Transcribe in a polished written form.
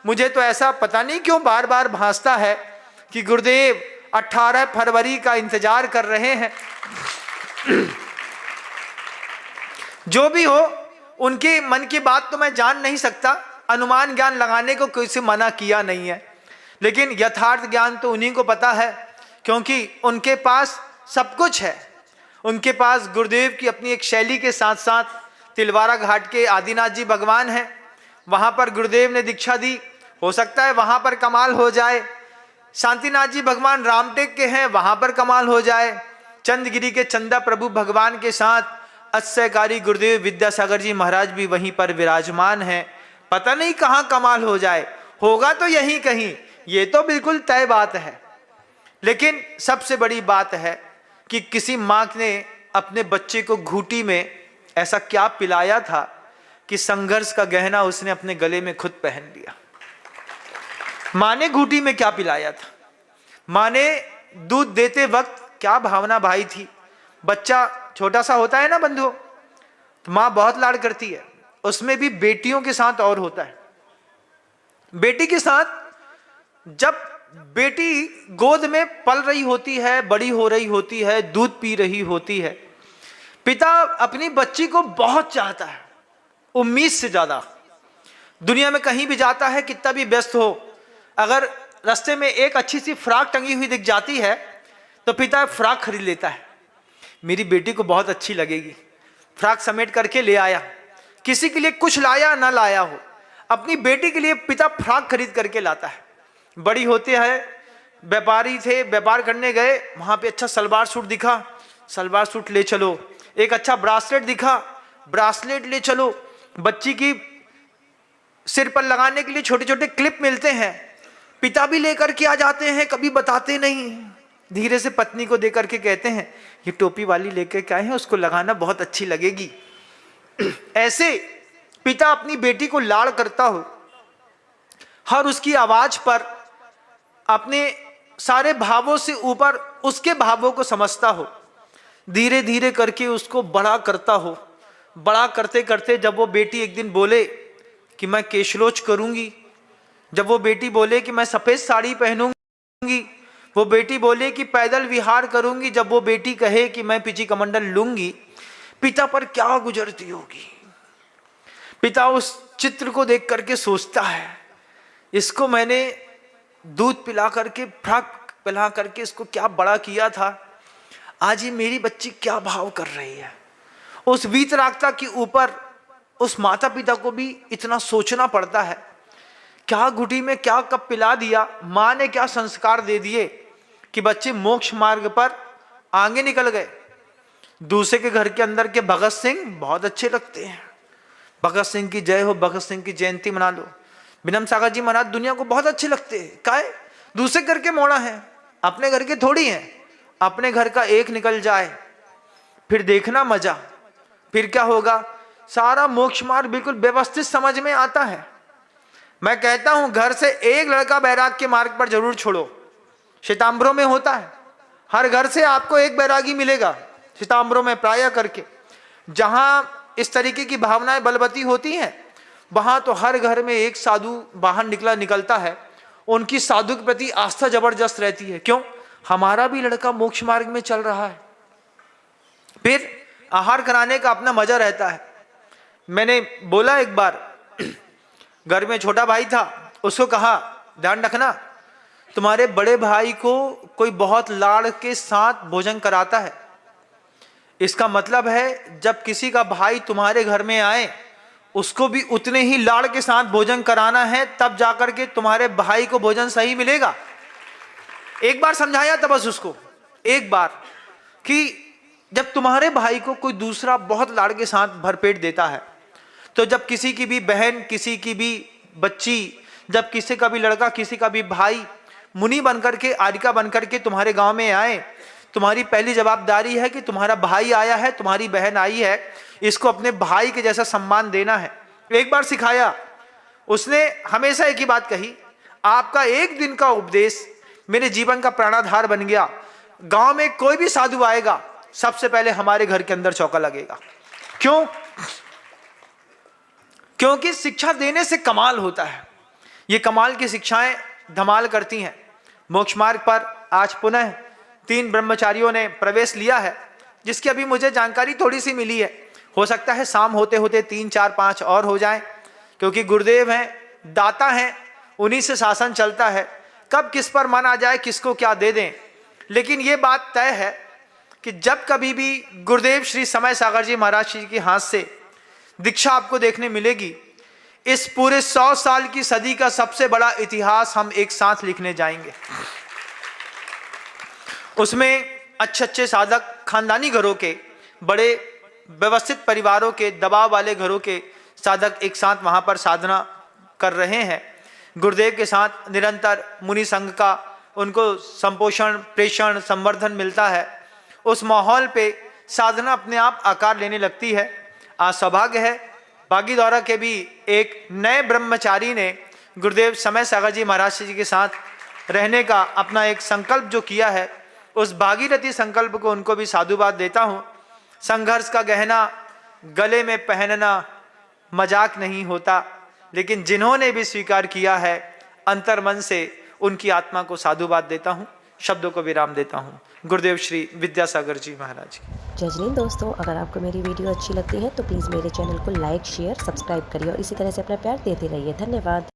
मुझे तो ऐसा पता नहीं क्यों बार बार भासता है कि गुरुदेव 18 फरवरी का इंतजार कर रहे हैं। जो भी हो, उनके मन की बात तो मैं जान नहीं सकता, अनुमान ज्ञान लगाने को किसी मना किया नहीं है, लेकिन यथार्थ ज्ञान तो उन्हीं को पता है, क्योंकि उनके पास सब कुछ है। उनके पास गुरुदेव की अपनी एक शैली के साथ साथ तिलवारा घाट के आदिनाथ जी भगवान हैं, वहां पर गुरुदेव ने दीक्षा दी, हो सकता है वहां पर कमाल हो जाए। शांतिनाथ जी भगवान रामटेक के हैं, वहां पर कमाल हो जाए। चंद्रगिरी के चंदा प्रभु भगवान के साथ अत्यकारी गुरुदेव विद्यासागर जी महाराज भी वहीं पर विराजमान हैं। पता नहीं कहां कमाल हो जाए, होगा तो यहीं कहीं, ये तो बिल्कुल तय बात है। लेकिन सबसे बड़ी बात है कि किसी मां ने अपने बच्चे को घूंटी में ऐसा क्या पिलाया था कि संघर्ष का गहना उसने अपने गले में खुद पहन लिया। मां ने घूंटी में क्या पिलाया था, मां ने दूध देते वक्त क्या भावना भाई थी। बच्चा छोटा सा होता है ना बंधुओं, तो मां बहुत लाड करती है, उसमें भी बेटियों के साथ और होता है। बेटी के साथ जब बेटी गोद में पल रही होती है, बड़ी हो रही होती है, दूध पी रही होती है, पिता अपनी बच्ची को बहुत चाहता है, उम्मीद से ज्यादा। दुनिया में कहीं भी जाता है, कितना भी व्यस्त हो, अगर रास्ते में एक अच्छी सी फ्रॉक टंगी हुई दिख जाती है तो पिता फ्रॉक खरीद लेता है, मेरी बेटी को बहुत अच्छी लगेगी। फ्रॉक समेट करके ले आया, किसी के लिए कुछ लाया ना लाया हो, अपनी बेटी के लिए पिता फ्रॉक खरीद करके लाता है। बड़ी होते हैं, व्यापारी थे, व्यापार करने गए, वहां पे अच्छा सलवार सूट दिखा, सलवार सूट ले चलो। एक अच्छा ब्रासलेट दिखा, ब्रासलेट ले चलो। बच्ची की सिर पर लगाने के लिए छोटे छोटे क्लिप मिलते हैं, पिता भी लेकर के आ जाते हैं, कभी बताते नहीं। धीरे से पत्नी को देकर के कहते हैं, ये टोपी वाली लेकर के आए हैं, उसको लगाना बहुत अच्छी लगेगी। ऐसे पिता अपनी बेटी को लाड़ करता हो, हर उसकी आवाज पर अपने सारे भावों से ऊपर उसके भावों को समझता हो, धीरे धीरे करके उसको बड़ा करता हो। बड़ा करते करते जब वो बेटी एक दिन बोले कि मैं केशलोच करूंगी, जब वो बेटी बोले कि मैं सफेद साड़ी पहनूंगी, वो बेटी बोले कि पैदल विहार करूंगी, जब वो बेटी कहे कि मैं पीछी कमंडल लूंगी, पिता पर क्या गुजरती होगी। पिता उस चित्र को देख करके सोचता है, इसको मैंने दूध पिला करके, फ्रॉक पिला करके इसको क्या बड़ा किया था, आज ये मेरी बच्ची क्या भाव कर रही है। उस वीतरागता के ऊपर उस माता पिता को भी इतना सोचना पड़ता है, क्या घुटी में क्या कब पिला दिया, माँ ने क्या संस्कार दे दिए कि बच्चे मोक्ष मार्ग पर आगे निकल गए। दूसरे के घर के अंदर के भगत सिंह बहुत अच्छे लगते हैं, भगत सिंह की जय हो, भगत सिंह की जयंती मना लो। विनम सागर जी महाराज दुनिया को बहुत अच्छे लगते हैं, काहे, दूसरे घर के मोड़ा है, अपने घर के थोड़ी हैं। अपने घर का एक निकल जाए फिर देखना मजा, फिर क्या होगा, सारा मोक्ष मार्ग बिल्कुल व्यवस्थित समझ में आता है। मैं कहता हूं घर से एक लड़का बैराग के मार्ग पर जरूर छोड़ो। श्वेतांबरों में होता है, हर घर से आपको एक बैरागी मिलेगा श्वेतांबरों में प्राय करके। जहां इस तरीके की भावनाएं बलवती होती हैं, वहां तो हर घर में एक साधु बाहर निकलता है, उनकी साधु के प्रति आस्था जबरदस्त रहती है। क्यों, हमारा भी लड़का मोक्ष मार्ग में चल रहा है। फिर आहार कराने का अपना मजा रहता है। मैंने बोला एक बार, घर में छोटा भाई था, उसको कहा ध्यान रखना, तुम्हारे बड़े भाई को कोई बहुत लाड़ के साथ भोजन कराता है, इसका मतलब है जब किसी का भाई तुम्हारे घर में आए उसको भी उतने ही लाड़ के साथ भोजन कराना है, तब जाकर के तुम्हारे भाई को भोजन सही मिलेगा। एक बार समझाया था बस उसको, एक बार, कि जब तुम्हारे भाई को कोई दूसरा बहुत लाड़ के साथ भरपेट देता है, तो जब किसी की भी बहन, किसी की भी बच्ची, जब किसी का भी लड़का, किसी का भी भाई मुनि बनकर के, आर्यिका बनकर के तुम्हारे गांव में आए, तुम्हारी पहली जवाबदारी है कि तुम्हारा भाई आया है, तुम्हारी बहन आई है, इसको अपने भाई के जैसा सम्मान देना है। एक बार सिखाया उसने, हमेशा एक ही बात कही, आपका एक दिन का उपदेश मेरे जीवन का प्राणाधार बन गया। गांव में कोई भी साधु आएगा, सबसे पहले हमारे घर के अंदर चौका लगेगा। क्यों? क्योंकि शिक्षा देने से कमाल होता है। ये कमाल की शिक्षाएं धमाल करती हैं। मोक्ष मार्ग पर आज पुनः 3 ब्रह्मचारियों ने प्रवेश लिया है, जिसकी अभी मुझे जानकारी थोड़ी सी मिली है। हो सकता है शाम होते होते 3, 4, 5 और हो जाएं, क्योंकि गुरुदेव हैं, दाता हैं, उन्हीं से शासन चलता है। कब किस पर मन आ जाए, किसको क्या दे दें। लेकिन ये बात तय है कि जब कभी भी गुरुदेव श्री समय सागर जी महाराज जी के हाथ से दीक्षा आपको देखने मिलेगी, इस पूरे 100 साल की सदी का सबसे बड़ा इतिहास हम एक साथ लिखने जाएंगे। उसमें अच्छे साधक, खानदानी घरों के, बड़े व्यवस्थित परिवारों के, दबाव वाले घरों के साधक एक साथ वहां पर साधना कर रहे हैं। गुरुदेव के साथ निरंतर मुनि संघ का उनको संपोषण, प्रेषण, संवर्धन मिलता है। उस माहौल पे साधना अपने आप आकार लेने लगती है। आज सौभाग्य है, बागीदौरा के भी एक नए ब्रह्मचारी ने गुरुदेव समय सागर जी महाराज जी के साथ रहने का अपना एक संकल्प जो किया है, उस भागीरथी संकल्प को उनको भी साधुवाद देता हूँ। संघर्ष का गहना गले में पहनना मजाक नहीं होता, लेकिन जिन्होंने भी स्वीकार किया है अंतर्मन से, उनकी आत्मा को साधुवाद देता हूँ। शब्दों को विराम देता हूँ। गुरुदेव श्री विद्यासागर जी महाराज। जय हिंद दोस्तों, अगर आपको मेरी वीडियो अच्छी लगती है तो प्लीज़ मेरे चैनल को लाइक, शेयर, सब्सक्राइब करिए और इसी तरह से अपना प्यार देते रहिए। धन्यवाद।